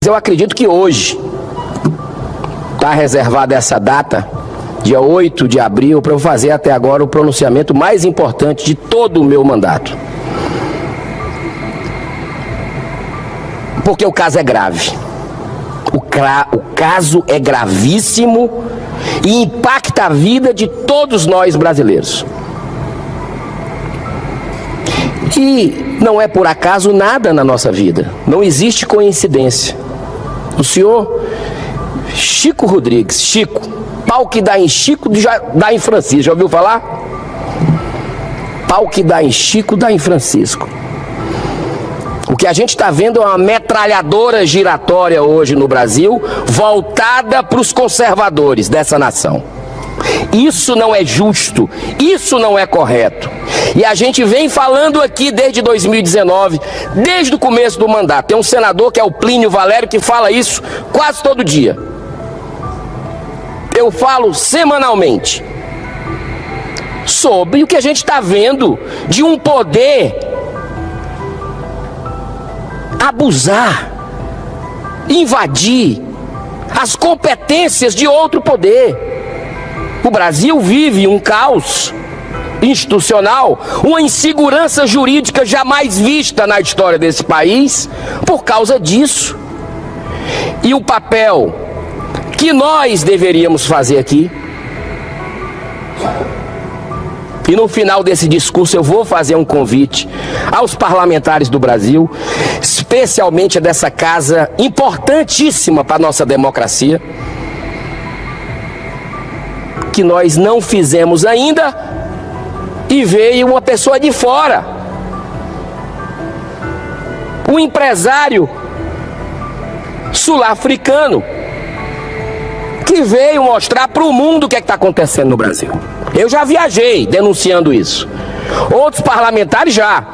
Eu acredito que hoje está reservada essa data, dia 8 de abril, para eu fazer até agora o pronunciamento mais importante de todo o meu mandato. Porque o caso é grave. O caso é gravíssimo e impacta a vida de todos nós brasileiros. E não é por acaso nada na nossa vida. Não existe coincidência. O senhor Chico Rodrigues, Chico, pau que dá em Chico, dá em Francisco. Já ouviu falar? Pau que dá em Chico, dá em Francisco. O que a gente está vendo é uma metralhadora giratória hoje no Brasil, voltada para os conservadores dessa nação. Isso não é justo, isso não é correto. E a gente vem falando aqui desde 2019, desde o começo do mandato. Tem um senador que é o Plínio Valério que fala isso quase todo dia. Eu falo semanalmente sobre o que a gente está vendo de um poder abusar, invadir as competências de outro poder. O Brasil vive um caos institucional, uma insegurança jurídica jamais vista na história desse país por causa disso. E o papel que nós deveríamos fazer aqui, e no final desse discurso eu vou fazer um convite aos parlamentares do Brasil, especialmente dessa casa importantíssima para a nossa democracia, que nós não fizemos ainda, e veio uma pessoa de fora, um empresário sul-africano, que veio mostrar para o mundo o que está acontecendo no Brasil. Eu já viajei denunciando isso. Outros parlamentares já,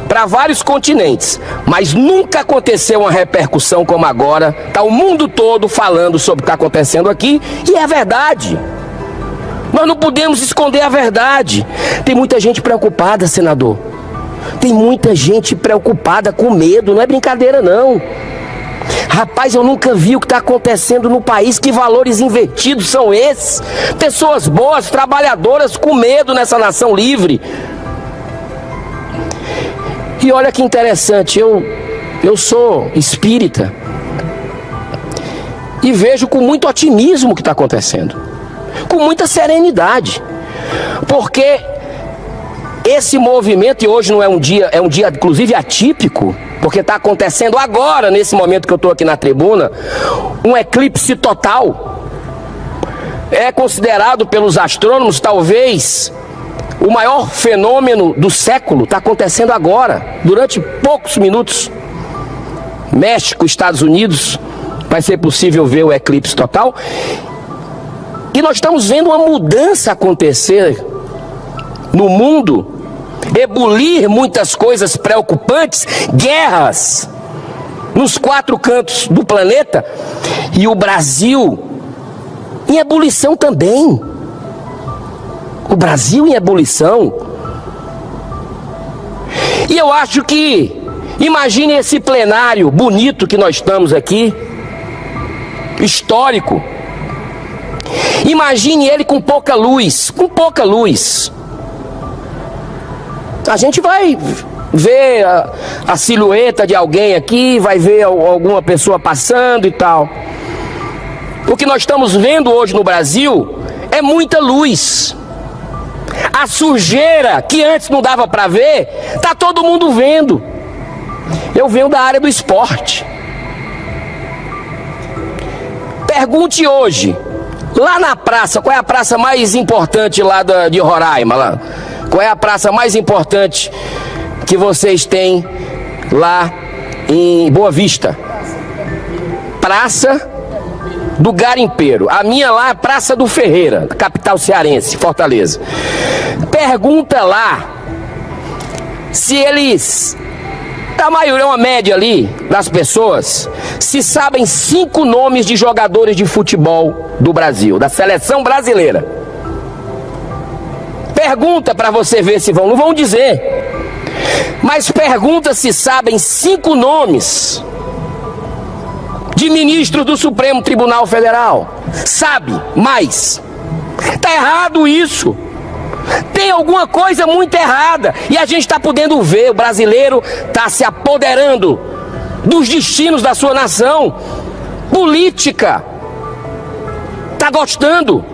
para vários continentes. Mas nunca aconteceu uma repercussão como agora. Está o mundo todo falando sobre o que está acontecendo aqui. E é verdade. Nós não podemos esconder a verdade. Tem muita gente preocupada, senador. Tem muita gente preocupada, com medo. Não é brincadeira, não. Rapaz, eu nunca vi o que está acontecendo no país. Que valores invertidos são esses? Pessoas boas, trabalhadoras, com medo nessa nação livre. E olha que interessante, eu sou espírita e vejo com muito otimismo o que está acontecendo, com muita serenidade, porque esse movimento, e hoje não é um dia inclusive atípico, porque está acontecendo agora, nesse momento que eu estou aqui na tribuna, um eclipse total. É considerado pelos astrônomos talvez o maior fenômeno do século. Está acontecendo agora, durante poucos minutos. México, Estados Unidos, vai ser possível ver o eclipse total. E nós estamos vendo uma mudança acontecer no mundo, ebulir muitas coisas preocupantes, guerras nos 4 cantos do planeta, e o Brasil em ebulição também. O Brasil em ebulição. E eu acho que, imagine esse plenário bonito que nós estamos aqui, histórico. Imagine ele com pouca luz, A gente vai ver a silhueta de alguém aqui, vai ver alguma pessoa passando e tal. O que nós estamos vendo hoje no Brasil é muita luz. A sujeira que antes não dava para ver, tá todo mundo vendo. Eu venho da área do esporte. Pergunte hoje, lá na praça, qual é a praça mais importante lá de Roraima? Lá? Qual é a praça mais importante que vocês têm lá em Boa Vista? Praça do Garimpeiro. A minha lá é Praça do Ferreira, capital cearense, Fortaleza. Pergunta lá se eles, a maioria, uma média ali das pessoas, se sabem 5 nomes de jogadores de futebol do Brasil, da seleção brasileira. Pergunta para você ver se vão, não vão dizer, mas pergunta se sabem 5 nomes de ministros do Supremo Tribunal Federal. Sabe, mas está errado isso. Tem alguma coisa muito errada. E a gente está podendo ver, o brasileiro está se apoderando dos destinos da sua nação. Política. Está gostando.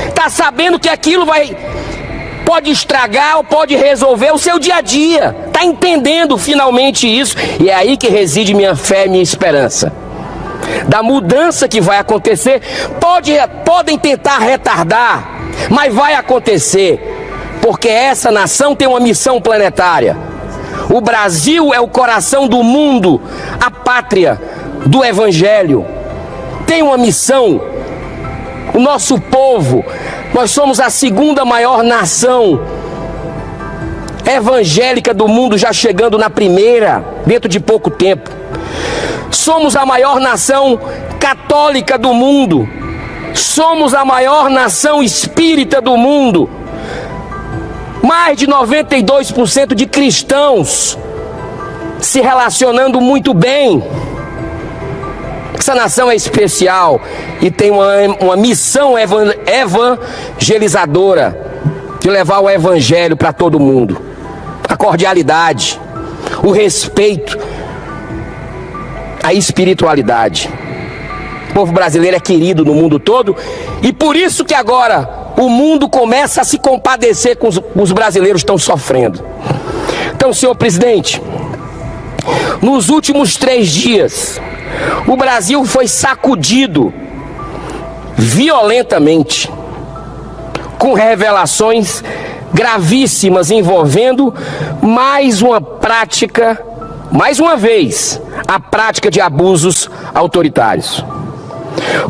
Está sabendo que aquilo pode estragar ou pode resolver o seu dia a dia. Está entendendo finalmente isso. E é aí que reside minha fé e minha esperança. Da mudança que vai acontecer. Podem tentar retardar, mas vai acontecer. Porque essa nação tem uma missão planetária. O Brasil é o coração do mundo, a pátria do Evangelho. Tem uma missão. O nosso povo, nós somos a segunda maior nação evangélica do mundo, já chegando na primeira, dentro de pouco tempo. Somos a maior nação católica do mundo. Somos a maior nação espírita do mundo. Mais de 92% de cristãos se relacionando muito bem. Essa nação é especial e tem uma missão evangelizadora de levar o evangelho para todo mundo. A cordialidade, o respeito, a espiritualidade. O povo brasileiro é querido no mundo todo e por isso que agora o mundo começa a se compadecer com os brasileiros que estão sofrendo. Então, senhor presidente, nos últimos 3 dias, o Brasil foi sacudido violentamente com revelações gravíssimas envolvendo mais uma vez, a prática de abusos autoritários.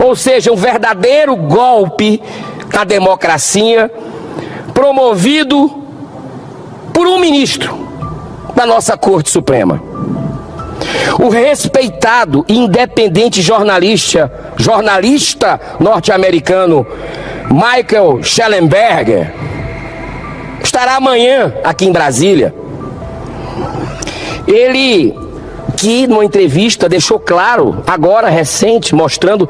Ou seja, um verdadeiro golpe na democracia promovido por um ministro da nossa Corte Suprema. O respeitado e independente jornalista norte-americano Michael Shellenberger estará amanhã aqui em Brasília. Ele, que numa entrevista deixou claro, agora recente, mostrando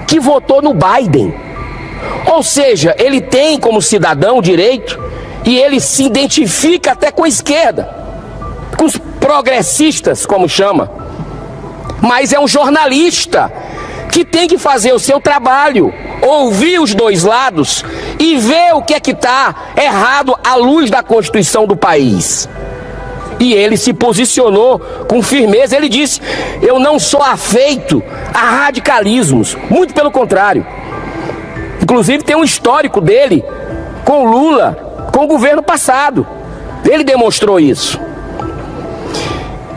que votou no Biden. Ou seja, ele tem como cidadão direito e ele se identifica até com a esquerda, com os progressistas, como chama. Mas é um jornalista que tem que fazer o seu trabalho, ouvir os dois lados e ver o que é que está errado à luz da Constituição do país. E ele se posicionou com firmeza. Ele disse: eu não sou afeito a radicalismos, muito pelo contrário. Inclusive tem um histórico dele com Lula, com o governo passado. Ele demonstrou isso.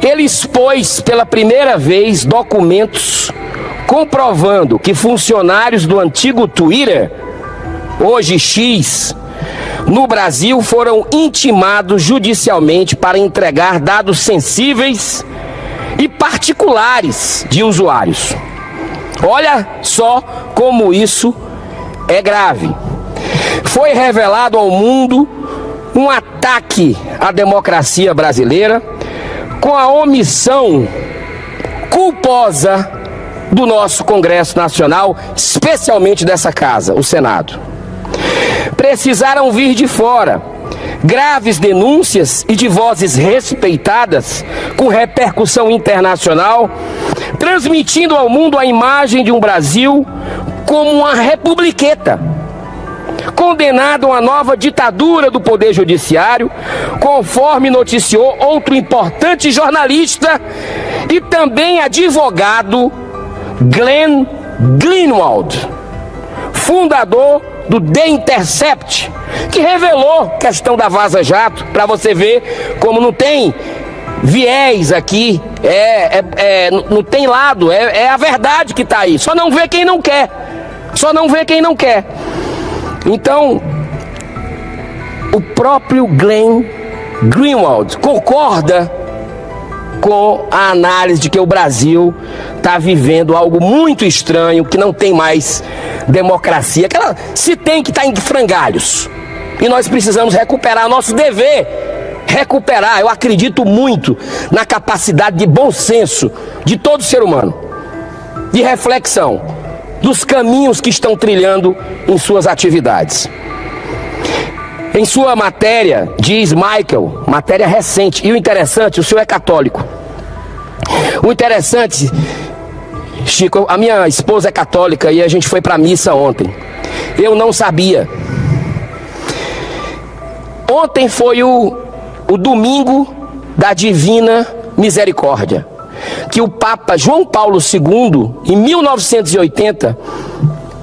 Ele expôs pela primeira vez documentos comprovando que funcionários do antigo Twitter, hoje X, no Brasil foram intimados judicialmente para entregar dados sensíveis e particulares de usuários. Olha só como isso é grave. Foi revelado ao mundo um ataque à democracia brasileira com a omissão culposa do nosso Congresso Nacional, especialmente dessa casa, o Senado. Precisaram vir de fora graves denúncias e de vozes respeitadas, com repercussão internacional, transmitindo ao mundo a imagem de um Brasil como uma republiqueta, condenado a uma nova ditadura do Poder Judiciário, conforme noticiou outro importante jornalista e também advogado, Glenn Greenwald, fundador do The Intercept, que revelou a questão da Vaza Jato, para você ver como não tem viés aqui, não tem lado, é a verdade que está aí, só não vê quem não quer, Então, o próprio Glenn Greenwald concorda com a análise de que o Brasil está vivendo algo muito estranho, que não tem mais democracia, que se tem que estar em frangalhos. E nós precisamos recuperar nosso dever recuperar. Eu acredito muito na capacidade de bom senso de todo ser humano, de reflexão dos caminhos que estão trilhando em suas atividades. Em sua matéria, diz Michael, matéria recente, e o interessante, o senhor é católico. O interessante, Chico, a minha esposa é católica e a gente foi para a missa ontem. Eu não sabia. Ontem foi o domingo da Divina Misericórdia, que o Papa João Paulo II, em 1980,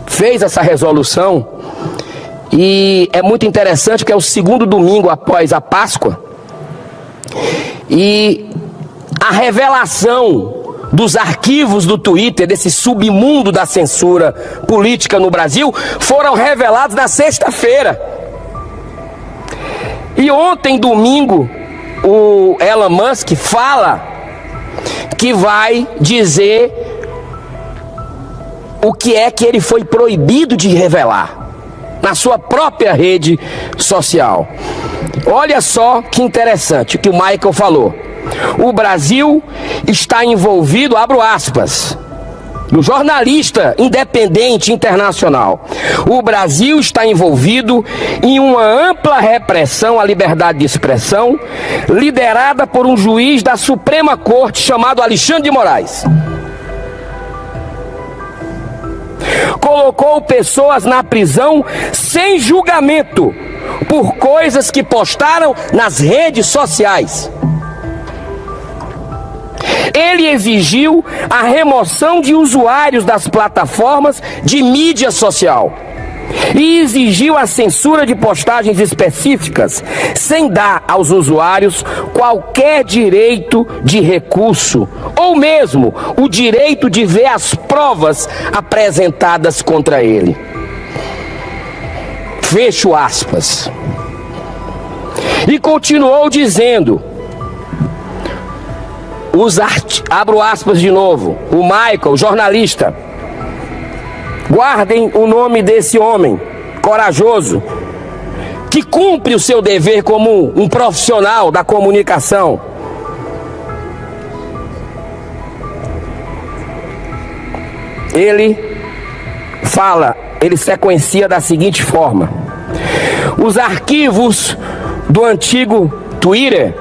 fez essa resolução. E é muito interessante porque é o segundo domingo após a Páscoa. E a revelação dos arquivos do Twitter, desse submundo da censura política no Brasil, foram revelados na sexta-feira. E ontem, domingo, o Elon Musk fala que vai dizer o que é que ele foi proibido de revelar na sua própria rede social. Olha só que interessante o que o Michael falou. O Brasil está envolvido, abro aspas, do jornalista independente internacional. O Brasil está envolvido em uma ampla repressão à liberdade de expressão, liderada por um juiz da Suprema Corte chamado Alexandre de Moraes. Colocou pessoas na prisão sem julgamento por coisas que postaram nas redes sociais. Ele exigiu a remoção de usuários das plataformas de mídia social e exigiu a censura de postagens específicas, sem dar aos usuários qualquer direito de recurso, ou mesmo o direito de ver as provas apresentadas contra ele. Fecho aspas. E continuou dizendo, abro aspas de novo, o Michael, jornalista, guardem o nome desse homem corajoso, que cumpre o seu dever como um profissional da comunicação. Ele fala, ele sequencia da seguinte forma: os arquivos do antigo Twitter,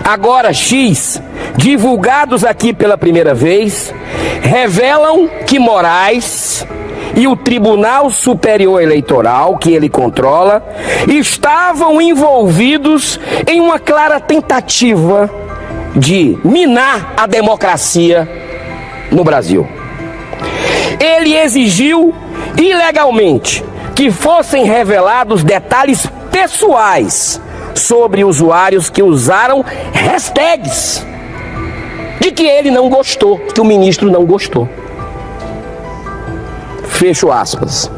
agora X, divulgados aqui pela primeira vez, revelam que Moraes e o Tribunal Superior Eleitoral, que ele controla, estavam envolvidos em uma clara tentativa de minar a democracia no Brasil. Ele exigiu ilegalmente que fossem revelados detalhes pessoais sobre usuários que usaram hashtags de que ele não gostou, que o ministro não gostou. Fecho aspas.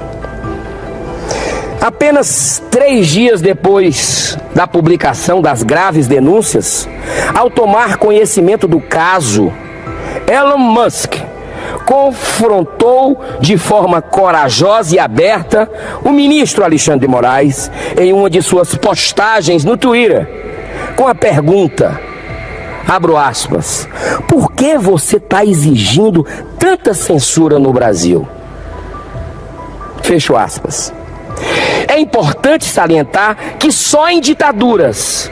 Apenas 3 dias depois da publicação das graves denúncias, ao tomar conhecimento do caso, Elon Musk confrontou de forma corajosa e aberta o ministro Alexandre de Moraes em uma de suas postagens no Twitter, com a pergunta, abro aspas, por que você está exigindo tanta censura no Brasil? Fecho aspas. É importante salientar que só em ditaduras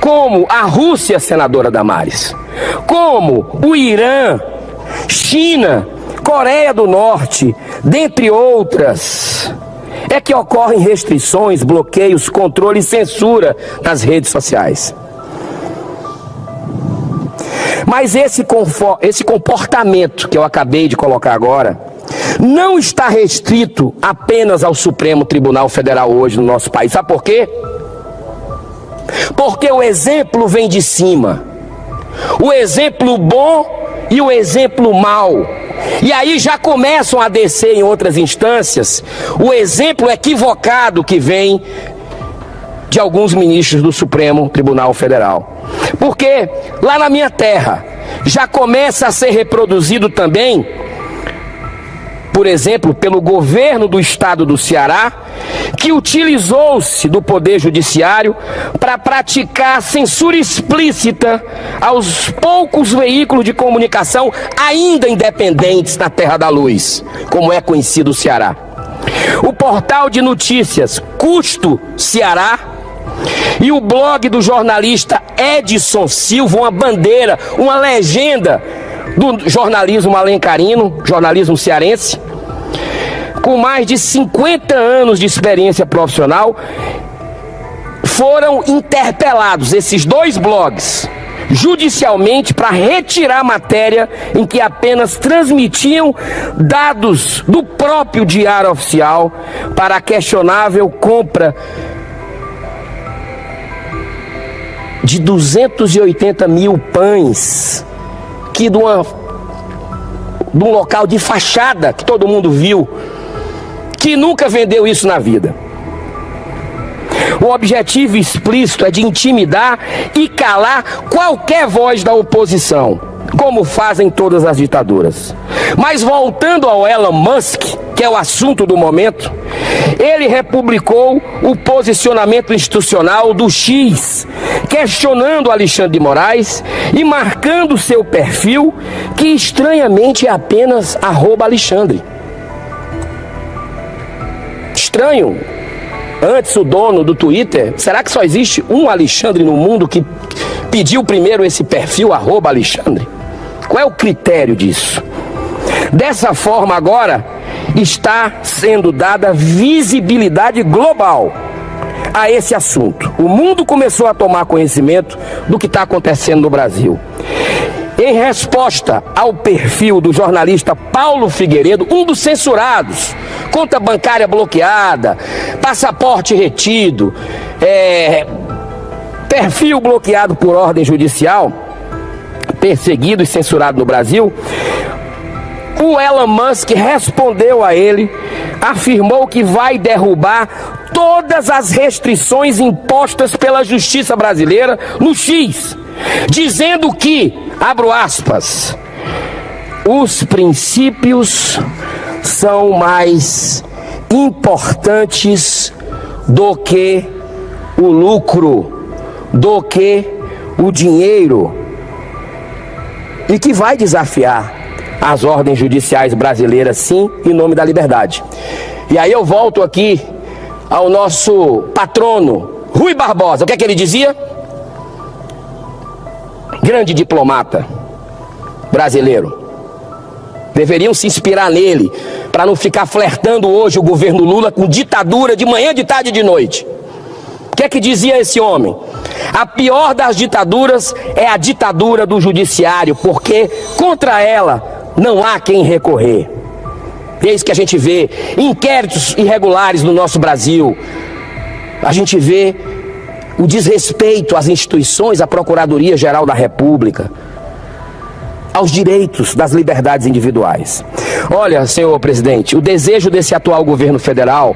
como a Rússia, senadora Damares, como o Irã, China, Coreia do Norte, dentre outras, é que ocorrem restrições, bloqueios, controle e censura nas redes sociais. Mas esse comportamento que eu acabei de colocar agora não está restrito apenas ao Supremo Tribunal Federal hoje no nosso país. Sabe por quê? Porque o exemplo vem de cima. O exemplo bom e o exemplo mau. E aí já começam a descer em outras instâncias o exemplo equivocado que vem de alguns ministros do Supremo Tribunal Federal. Porque lá na minha terra já começa a ser reproduzido também, por exemplo, pelo governo do estado do Ceará, que utilizou-se do Poder Judiciário para praticar censura explícita aos poucos veículos de comunicação ainda independentes na Terra da Luz, como é conhecido o Ceará. O portal de notícias Custo Ceará e o blog do jornalista Edson Silva, uma bandeira, uma legenda do jornalismo alencarino, jornalismo cearense, com mais de 50 anos de experiência profissional, foram interpelados, esses dois blogs, judicialmente para retirar a matéria em que apenas transmitiam dados do próprio Diário Oficial para a questionável compra de 280 mil pães, que de um local de fachada que todo mundo viu, que nunca vendeu isso na vida. O objetivo explícito é de intimidar e calar qualquer voz da oposição, como fazem todas as ditaduras. Mas voltando ao Elon Musk, que é o assunto do momento, ele republicou o posicionamento institucional do X, questionando Alexandre de Moraes e marcando seu perfil, que estranhamente é apenas @Alexandre. Estranho. Antes, o dono do Twitter, será que só existe um Alexandre no mundo que pediu primeiro esse perfil @Alexandre? Qual é o critério disso? Dessa forma, agora está sendo dada visibilidade global a esse assunto. O mundo começou a tomar conhecimento do que está acontecendo no Brasil. Em resposta ao perfil do jornalista Paulo Figueiredo, um dos censurados, conta bancária bloqueada, passaporte retido, perfil bloqueado por ordem judicial, perseguido e censurado no Brasil, o Elon Musk respondeu a ele, afirmou que vai derrubar todas as restrições impostas pela justiça brasileira no X, dizendo que, abro aspas, os princípios são mais importantes do que o lucro, do que o dinheiro, e que vai desafiar as ordens judiciais brasileiras, sim, em nome da liberdade. E aí eu volto aqui ao nosso patrono, Rui Barbosa. O que é que ele dizia? Grande diplomata brasileiro. Deveriam se inspirar nele, para não ficar flertando hoje o governo Lula com ditadura de manhã, de tarde e de noite. O que é que dizia esse homem? A pior das ditaduras é a ditadura do judiciário, porque contra ela não há quem recorrer. É isso que a gente vê, inquéritos irregulares no nosso Brasil. A gente vê o desrespeito às instituições, à Procuradoria-Geral da República, aos direitos das liberdades individuais. Olha, senhor presidente, o desejo desse atual governo federal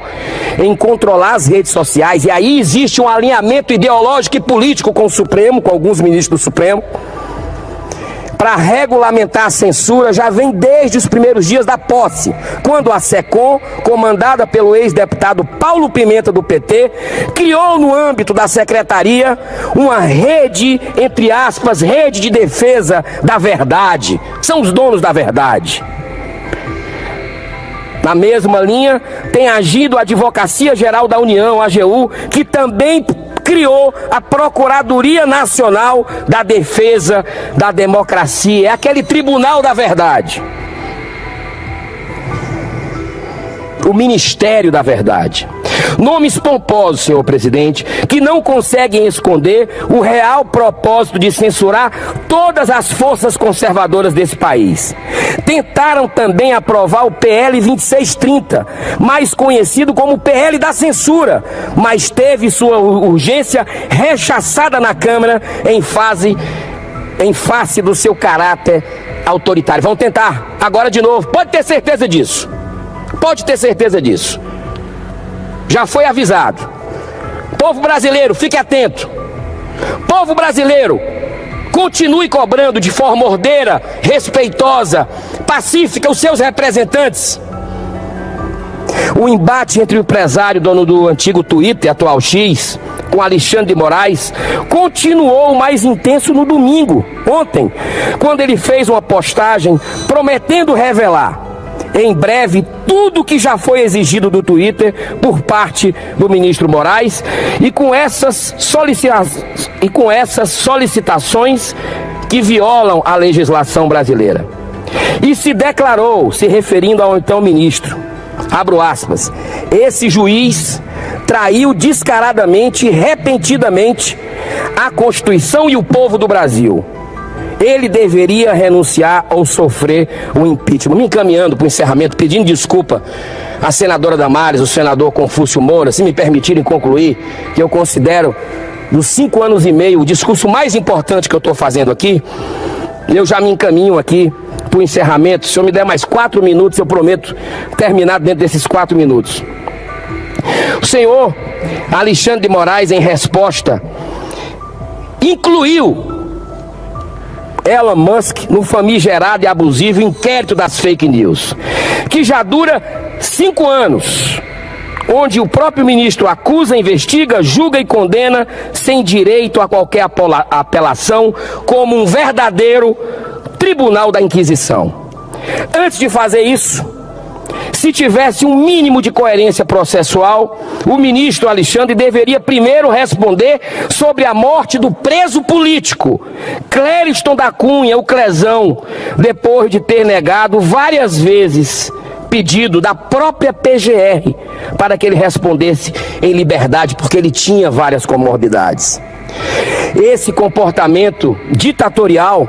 em controlar as redes sociais, e aí existe um alinhamento ideológico e político com o Supremo, com alguns ministros do Supremo, para regulamentar a censura, já vem desde os primeiros dias da posse, quando a SECOM, comandada pelo ex-deputado Paulo Pimenta do PT, criou no âmbito da secretaria uma rede, entre aspas, rede de defesa da verdade. São os donos da verdade. Na mesma linha, tem agido a Advocacia Geral da União, a AGU, que também criou a Procuradoria Nacional da Defesa da Democracia, é aquele Tribunal da Verdade. O Ministério da Verdade. Nomes pomposos, senhor presidente, que não conseguem esconder o real propósito de censurar todas as forças conservadoras desse país. Tentaram também aprovar o PL 2630, mais conhecido como PL da censura, mas teve sua urgência rechaçada na Câmara em face do seu caráter autoritário. Vão tentar agora de novo, pode ter certeza disso. Pode ter certeza disso. Já foi avisado. Povo brasileiro, fique atento. Povo brasileiro, continue cobrando de forma ordeira, respeitosa, pacífica os seus representantes. O embate entre o empresário, dono do antigo Twitter, atual X, com Alexandre de Moraes, continuou mais intenso no domingo, ontem, quando ele fez uma postagem prometendo revelar em breve tudo que já foi exigido do Twitter por parte do ministro Moraes, e com essas solicitações que violam a legislação brasileira. E se declarou, se referindo ao então ministro, abro aspas, esse juiz traiu descaradamente e repentinamente a Constituição e o povo do Brasil. Ele deveria renunciar ou sofrer o impeachment. Me encaminhando para o encerramento, pedindo desculpa à senadora Damares, o senador Confúcio Moura, se me permitirem concluir, que eu considero, dos 5 anos e meio, o discurso mais importante que eu estou fazendo aqui. Eu já me encaminho aqui para o encerramento. Se eu me der mais 4 minutos, eu prometo terminar dentro desses 4 minutos. O senhor Alexandre de Moraes, em resposta, incluiu Elon Musk no famigerado e abusivo inquérito das fake news, que já dura 5 anos, onde o próprio ministro acusa, investiga, julga e condena sem direito a qualquer apelação, como um verdadeiro tribunal da Inquisição. Antes de fazer isso, se tivesse um mínimo de coerência processual, o ministro Alexandre deveria primeiro responder sobre a morte do preso político Clériston da Cunha, o Clezão, depois de ter negado várias vezes pedido da própria PGR para que ele respondesse em liberdade, porque ele tinha várias comorbidades. Esse comportamento ditatorial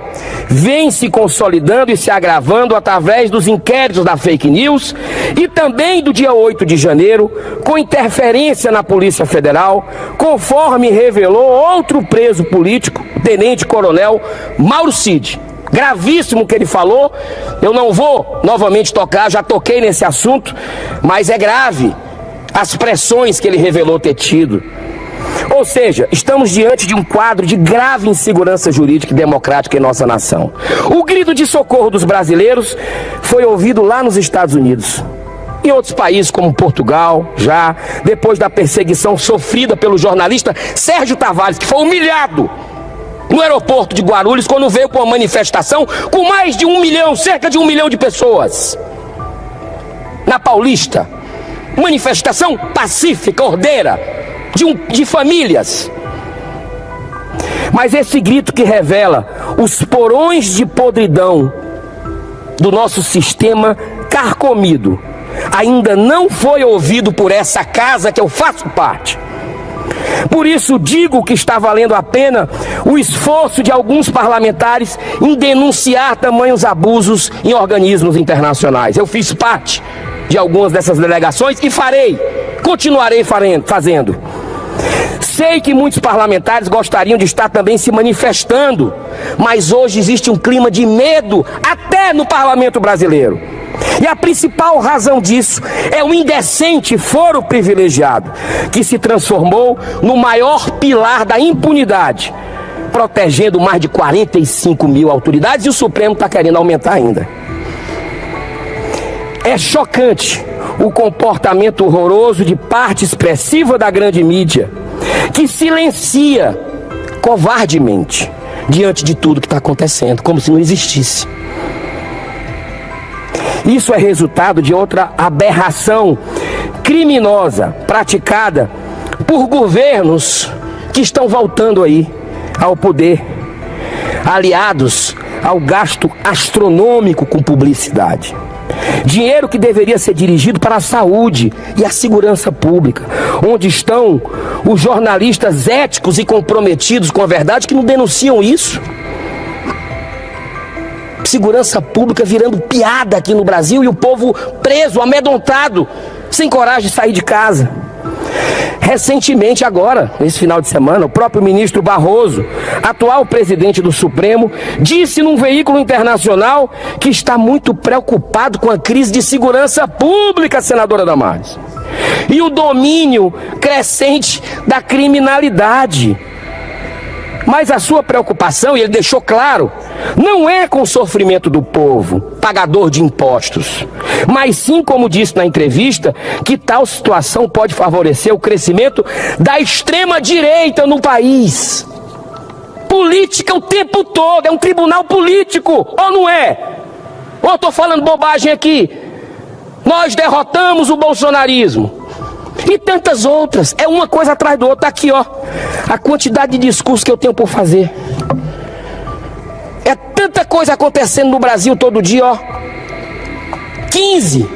vem se consolidando e se agravando através dos inquéritos da fake news e também do dia 8 de janeiro, com interferência na Polícia Federal, conforme revelou outro preso político, Tenente Coronel Mauro Cid. Gravíssimo o que ele falou, eu não vou novamente tocar, já toquei nesse assunto, mas é grave as pressões que ele revelou ter tido. Ou seja, estamos diante de um quadro de grave insegurança jurídica e democrática em nossa nação. O grito de socorro dos brasileiros foi ouvido lá nos Estados Unidos. Em outros países como Portugal, já depois da perseguição sofrida pelo jornalista Sérgio Tavares, que foi humilhado no aeroporto de Guarulhos quando veio com uma manifestação com mais de 1 milhão, cerca de 1 milhão de pessoas. Na Paulista, manifestação pacífica, ordeira, de famílias. Mas esse grito que revela os porões de podridão do nosso sistema carcomido ainda não foi ouvido por essa casa que eu faço parte. Por isso digo que está valendo a pena o esforço de alguns parlamentares em denunciar tamanhos abusos em organismos internacionais. Eu fiz parte de algumas dessas delegações e continuarei fazendo. Sei que muitos parlamentares gostariam de estar também se manifestando, mas hoje existe um clima de medo até no parlamento brasileiro. E a principal razão disso é o indecente foro privilegiado, que se transformou no maior pilar da impunidade, protegendo mais de 45 mil autoridades, e o Supremo está querendo aumentar ainda. É chocante o comportamento horroroso de parte expressiva da grande mídia, que silencia covardemente diante de tudo que está acontecendo, como se não existisse. Isso é resultado de outra aberração criminosa praticada por governos que estão voltando aí ao poder, aliados ao gasto astronômico com publicidade. Dinheiro que deveria ser dirigido para a saúde e a segurança pública, onde estão os jornalistas éticos e comprometidos com a verdade que não denunciam isso. Segurança pública virando piada aqui no Brasil e o povo preso, amedrontado, sem coragem de sair de casa. Recentemente, agora, nesse final de semana, o próprio ministro Barroso, atual presidente do Supremo, disse num veículo internacional que está muito preocupado com a crise de segurança pública, senadora Damares, e o domínio crescente da criminalidade. Mas a sua preocupação, e ele deixou claro, não é com o sofrimento do povo, pagador de impostos, mas sim, como disse na entrevista, que tal situação pode favorecer o crescimento da extrema-direita no país. Política o tempo todo, é um tribunal político, ou não é? Ou estou falando bobagem aqui? Nós derrotamos o bolsonarismo. E tantas outras, é uma coisa atrás do outro. Tá aqui, ó, a quantidade de discursos que eu tenho por fazer. É tanta coisa acontecendo no Brasil todo dia, ó. 15.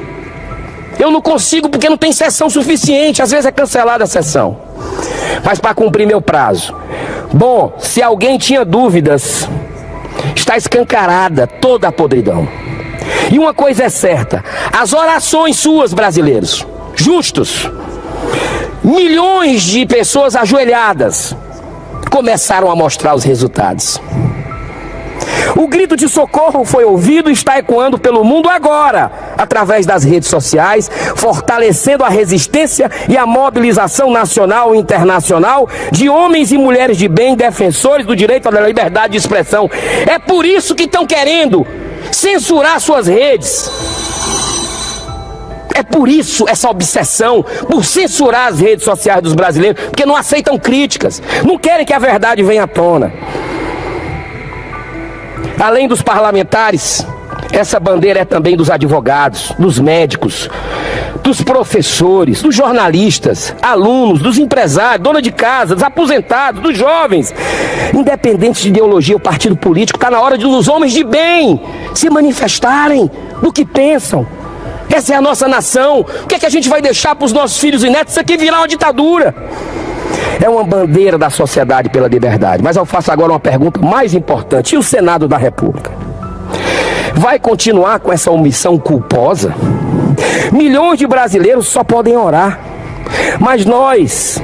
Eu não consigo porque não tem sessão suficiente, às vezes é cancelada a sessão. Mas para cumprir meu prazo. Bom, se alguém tinha dúvidas, está escancarada toda a podridão. E uma coisa é certa, as orações suas, brasileiros, justos, milhões de pessoas ajoelhadas, começaram a mostrar os resultados. O grito de socorro foi ouvido e está ecoando pelo mundo agora, através das redes sociais, fortalecendo a resistência e a mobilização nacional e internacional de homens e mulheres de bem, defensores do direito à liberdade de expressão. É por isso que estão querendo censurar suas redes. É por isso essa obsessão por censurar as redes sociais dos brasileiros, porque não aceitam críticas, não querem que a verdade venha à tona. Além dos parlamentares, essa bandeira é também dos advogados, dos médicos, dos professores, dos jornalistas, alunos, dos empresários, dona de casa, dos aposentados, dos jovens. Independente de ideologia ou partido político, está na hora de os homens de bem se manifestarem do que pensam. Essa é a nossa nação. O que é que a gente vai deixar para os nossos filhos e netos? Isso aqui virar uma ditadura. É uma bandeira da sociedade pela liberdade. Mas eu faço agora uma pergunta mais importante. E o Senado da República? Vai continuar com essa omissão culposa? Milhões de brasileiros só podem orar. Mas nós,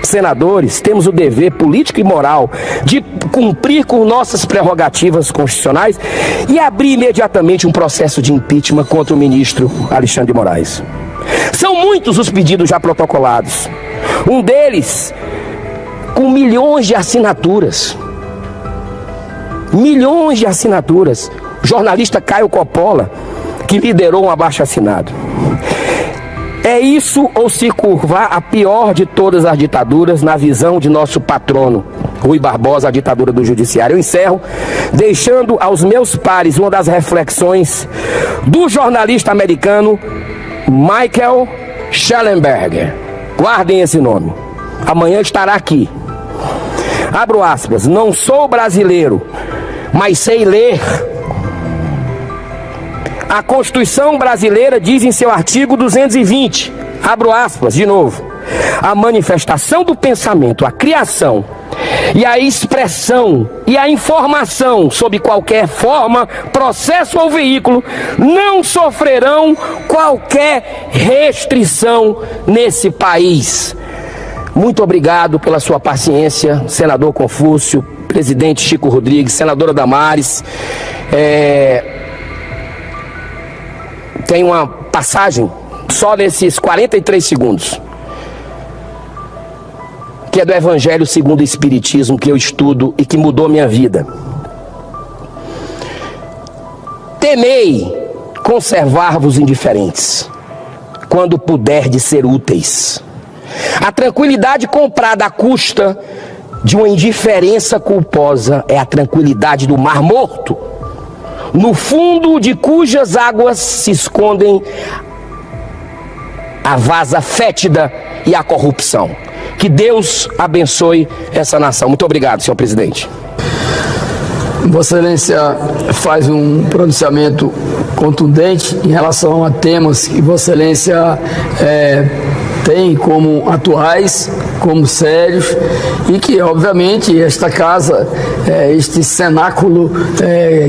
senadores, temos o dever político e moral de cumprir com nossas prerrogativas constitucionais e abrir imediatamente um processo de impeachment contra o ministro Alexandre de Moraes. São muitos os pedidos já protocolados. Um deles com milhões de assinaturas. Milhões de assinaturas. O jornalista Caio Coppola, que liderou um abaixo-assinado. É isso ou se curvar a pior de todas as ditaduras na visão de nosso patrono, Rui Barbosa, a ditadura do judiciário. Eu encerro deixando aos meus pares uma das reflexões do jornalista americano Michael Shellenberger. Guardem esse nome. Amanhã estará aqui. Abro aspas. Não sou brasileiro, mas sei ler. A Constituição brasileira diz em seu artigo 220, abro aspas de novo, a manifestação do pensamento, a criação e a expressão e a informação sob qualquer forma, processo ou veículo não sofrerão qualquer restrição nesse país. Muito obrigado pela sua paciência, senador Confúcio, presidente Chico Rodrigues, senadora Damares. Tem uma passagem, só nesses 43 segundos, que é do Evangelho segundo o Espiritismo, que eu estudo e que mudou minha vida. Temei conservar-vos indiferentes, quando puderdes ser úteis. A tranquilidade comprada à custa de uma indiferença culposa é a tranquilidade do Mar Morto, no fundo de cujas águas se escondem a vasa fétida e a corrupção. Que Deus abençoe essa nação. Muito obrigado, senhor presidente. Vossa Excelência faz um pronunciamento contundente em relação a temas que Vossa Excelência tem como atuais, como sérios, e que, obviamente, esta casa, este cenáculo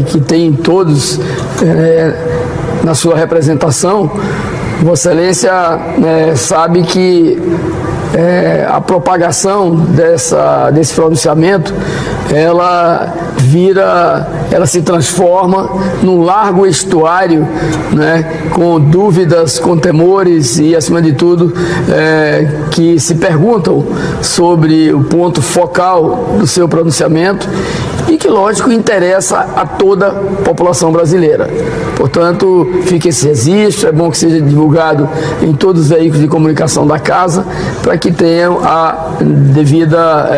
que tem todos na sua representação, Vossa Excelência sabe que a propagação desse pronunciamento, ela se transforma num largo estuário, né, com dúvidas, com temores e, acima de tudo, que se perguntam sobre o ponto focal do seu pronunciamento e que, lógico, interessa a toda a população brasileira. Portanto, fica esse registro, é bom que seja divulgado em todos os veículos de comunicação da casa, para que tenham a devida